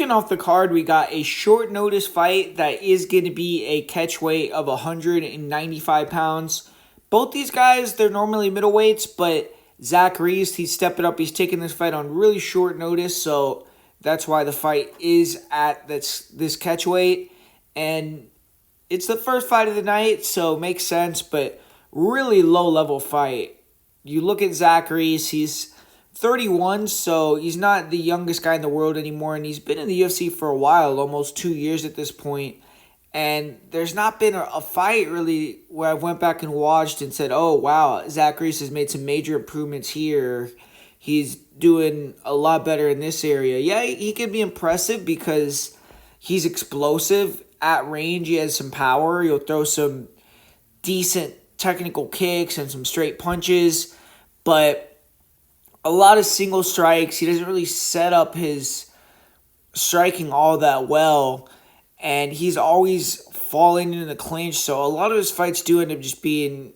Kicking off the card, we got a short notice fight that is going to be a catch weight of 195 pounds. Both these guys, they're normally middleweights, but Zachary Reese, he's stepping up. He's taking this fight on really short notice, so that's why the fight is at this catch weight. And it's the first fight of the night, so it makes sense, but really low-level fight. You look at Zachary Reese, he's 31, so he's not the youngest guy in the world anymore, and he's been in the UFC for a while, almost 2 years at this point. And there's not been a fight really where I went back and watched and said, oh, wow, Zachary Reese has made some major improvements here. He's doing a lot better in this area. Yeah, he can be impressive because he's explosive at range. He has some power. He'll throw some decent technical kicks and some straight punches, but a lot of single strikes. He doesn't really set up his striking all that well, and he's always falling into the clinch, so a lot of his fights do end up just being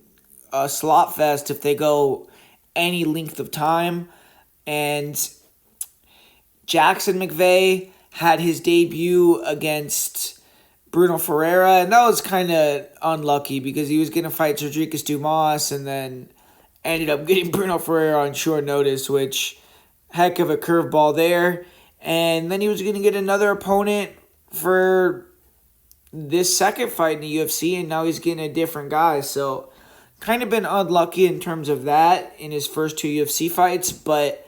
a slot fest if they go any length of time. And Jackson McVey had his debut against Bruno Ferreira, and that was kind of unlucky because he was going to fight Cedricus Dumas and then ended up getting Bruno Ferreira on short notice, which, heck of a curveball there. And then he was going to get another opponent for this second fight in the UFC, and now he's getting a different guy. So, kind of been unlucky in terms of that in his first two UFC fights, but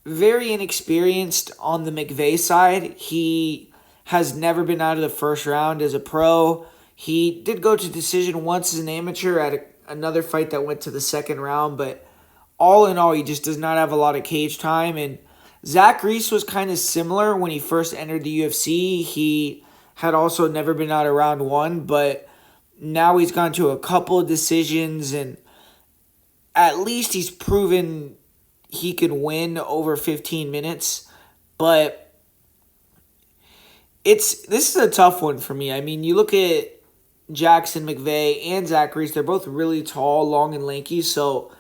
very inexperienced on the McVey side. He has never been out of the first round as a pro. He did go to decision once as an amateur at another fight that went to the second round, but all in all, he just does not have a lot of cage time. And Zach Reese was kind of similar when he first entered the UFC. He had also never been out of round one, but now he's gone to a couple of decisions, and at least he's proven he can win over 15 minutes. But this is a tough one for me. I mean, you look at Jackson McVey and Zach Reese, they're both really tall, long, and lanky. So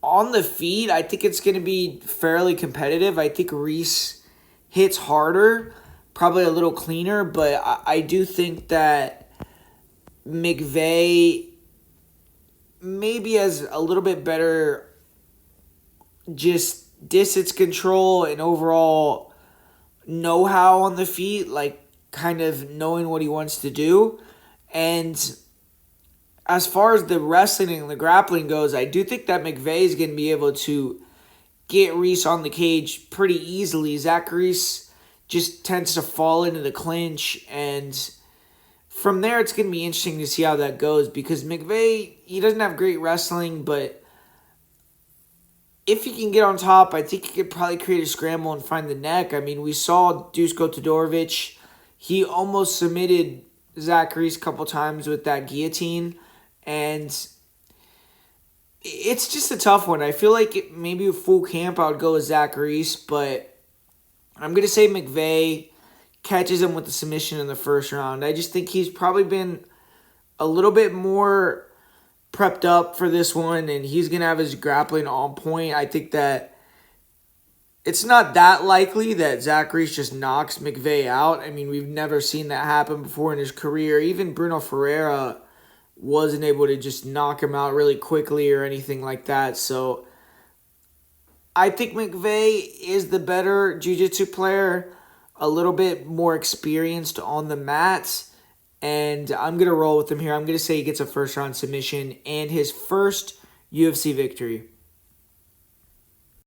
on the feet, I think it's going to be fairly competitive. I think Reese hits harder, probably a little cleaner, but I do think that McVey maybe has a little bit better just distance control and overall know-how on the feet, like kind of knowing what he wants to do. And as far as the wrestling and the grappling goes, I do think that McVey is going to be able to get Reese on the cage pretty easily. Zach Reese just tends to fall into the clinch, and from there it's going to be interesting to see how that goes because McVey, he doesn't have great wrestling, but if he can get on top, I think he could probably create a scramble and find the neck. I mean, we saw Dusko Todorovic. He almost submitted Zach Reese a couple times with that guillotine, and it's just a tough one. I feel like maybe a full camp I would go with Zach Reese, but I'm going to say McVey catches him with the submission in the first round. I just think he's probably been a little bit more prepped up for this one, and he's going to have his grappling on point. I think that it's not that likely that Zach Reese just knocks McVey out. I mean, we've never seen that happen before in his career. Even Bruno Ferreira wasn't able to just knock him out really quickly or anything like that. So I think McVey is the better jiu-jitsu player, a little bit more experienced on the mats, and I'm going to roll with him here. I'm going to say he gets a first-round submission and his first UFC victory.